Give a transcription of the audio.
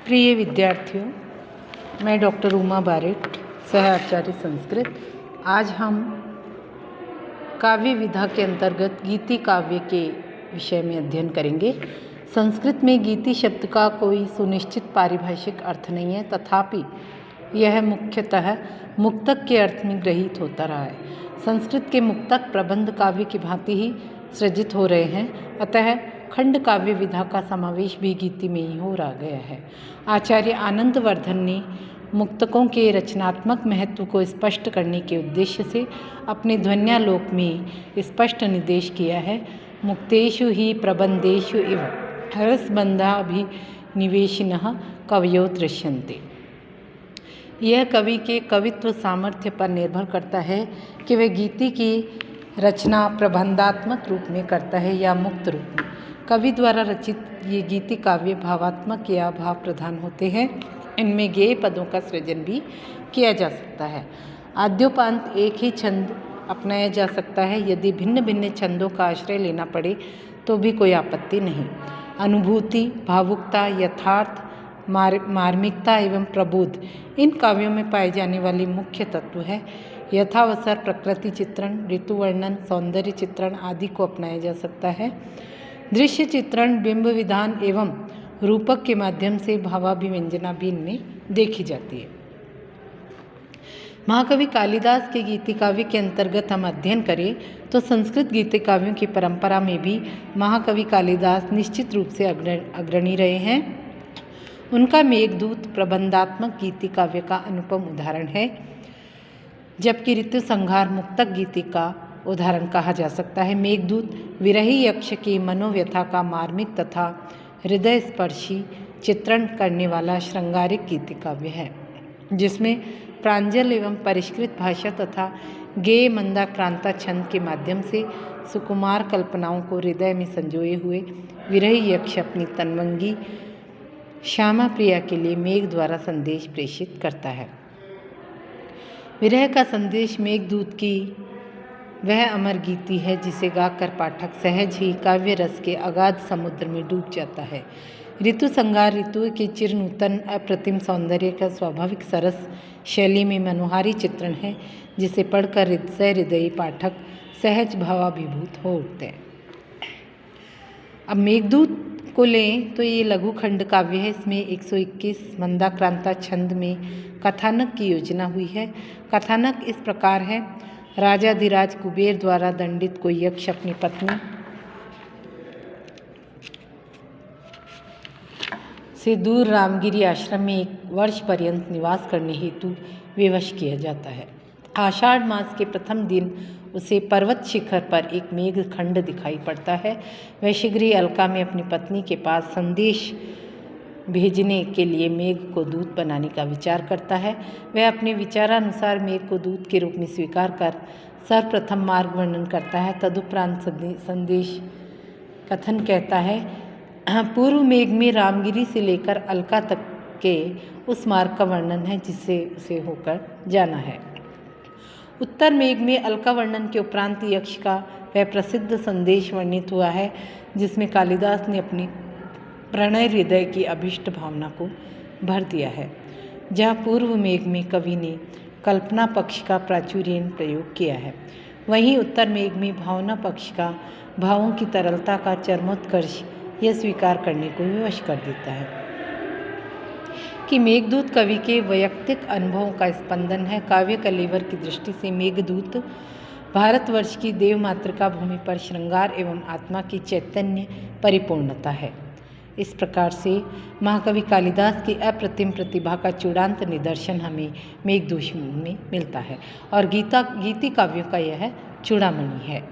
प्रिय विद्यार्थियों, मैं डॉक्टर उमा बारेट, सह आचार्य संस्कृत। आज हम काव्य विधा के अंतर्गत गीति काव्य के विषय में अध्ययन करेंगे। संस्कृत में गीति शब्द का कोई सुनिश्चित पारिभाषिक अर्थ नहीं है, तथापि यह मुख्यतः मुक्तक के अर्थ में ग्रहित होता रहा है। संस्कृत के मुक्तक प्रबंध काव्य की भांति ही सृजित हो रहे हैं, अतः खंड काव्य विधा का समावेश भी गीति में ही हो रहा गया है। आचार्य आनंदवर्धन ने मुक्तकों के रचनात्मक महत्व को स्पष्ट करने के उद्देश्य से अपने ध्वन्यालोक में स्पष्ट निर्देश किया है। मुक्तेषु ही प्रबंधेषु इव रसबंधाभिनिवेशिनः कवयो दृश्यन्ते। यह कवि के कवित्व सामर्थ्य पर निर्भर करता है कि वह गीति की रचना प्रबंधात्मक रूप में करता है या मुक्त रूप में। कवि द्वारा रचित ये गीति काव्य भावात्मक या भाव प्रधान होते हैं। इनमें गेय पदों का सृजन भी किया जा सकता है। आद्योपांत एक ही छंद अपनाया जा सकता है। यदि भिन्न भिन्न छंदों का आश्रय लेना पड़े तो भी कोई आपत्ति नहीं। अनुभूति, भावुकता, यथार्थ, मार्मिकता एवं प्रबोध इन काव्यों में पाए जाने वाले मुख्य तत्व है। यथावसर प्रकृति चित्रण, ऋतु वर्णन, सौंदर्य चित्रण आदि को अपनाया जा सकता है। दृश्य चित्रण, बिंब विधान एवं रूपक के माध्यम से भावाभिव्यंजना भी इनमें देखी जाती है। महाकवि कालिदास के गीति काव्य के अंतर्गत हम अध्ययन करें तो संस्कृत गीति काव्यों की परंपरा में भी महाकवि कालिदास निश्चित रूप से अग्रणी रहे हैं। उनका मेघदूत प्रबंधात्मक गीति काव्य का अनुपम उदाहरण है, जबकि ऋतुसंहार मुक्तक गीति का उदाहरण कहा जा सकता है। मेघदूत विरही यक्ष की मनोव्यथा का मार्मिक तथा हृदय स्पर्शी चित्रण करने वाला श्रृंगारिक गीति काव्य है, जिसमें प्रांजल एवं परिष्कृत भाषा तथा गेय मंदाक्रांता छंद के माध्यम से सुकुमार कल्पनाओं को हृदय में संजोए हुए विरही यक्ष अपनी तन्वंगी श्यामा प्रिया के लिए मेघ द्वारा संदेश प्रेषित करता है। विरह का संदेश मेघदूत की वह अमर गीति है जिसे गाकर पाठक सहज ही काव्य रस के अगाध समुद्र में डूब जाता है। ऋतुसंहार ऋतु के चिरनूतन अप्रतिम सौंदर्य का स्वाभाविक सरस शैली में मनोहारी चित्रण है, जिसे पढ़कर हृदयी पाठक सहज भावाभिभूत हो उठते हैं। अब मेघदूत को लें तो ये लघु खंड काव्य है। इसमें 121 मंदाक्रांता छंद में कथानक की योजना हुई है। कथानक इस प्रकार है। राजाधिराज कुबेर द्वारा दंडित कोई यक्ष अपनी पत्नी से दूर रामगिरी आश्रम में 1 वर्ष पर्यंत निवास करने हेतु विवश किया जाता है। आषाढ़ मास के प्रथम दिन उसे पर्वत शिखर पर एक मेघ खंड दिखाई पड़ता है। वह शीघ्र ही अलका में अपनी पत्नी के पास संदेश भेजने के लिए मेघ को दूत बनाने का विचार करता है। वह अपने विचारानुसार मेघ को दूत के रूप में स्वीकार कर सर्वप्रथम मार्ग वर्णन करता है। तदुपरांत संदेश कथन कहता है, पूर्व मेघ में रामगिरी से लेकर अलका तक के उस मार्ग का वर्णन है जिसे उसे होकर जाना है। उत्तर मेघ में अलका वर्णन के उपरांत यक्ष का वह प्रसिद्ध संदेश वर्णित हुआ है, जिसमें कालिदास ने अपनी प्रणय हृदय की अभिष्ट भावना को भर दिया है। जहाँ पूर्व मेघ में कवि ने कल्पना पक्ष का प्राचुर्यन प्रयोग किया है, वहीं उत्तर मेघ में भावना पक्ष का भावों की तरलता का चरमोत्कर्ष यह स्वीकार करने को विवश कर देता है कि मेघदूत कवि के वैयक्तिक अनुभवों का स्पंदन है। काव्य कलेवर की दृष्टि से मेघदूत भारतवर्ष की देवमातृका भूमि पर श्रृंगार एवं आत्मा की चैतन्य परिपूर्णता है। इस प्रकार से महाकवि कालिदास की अप्रतिम प्रतिभा का चूड़ांत निदर्शन हमें मेघदूत में मिलता है और गीति काव्यों का यह चूड़ामणि है।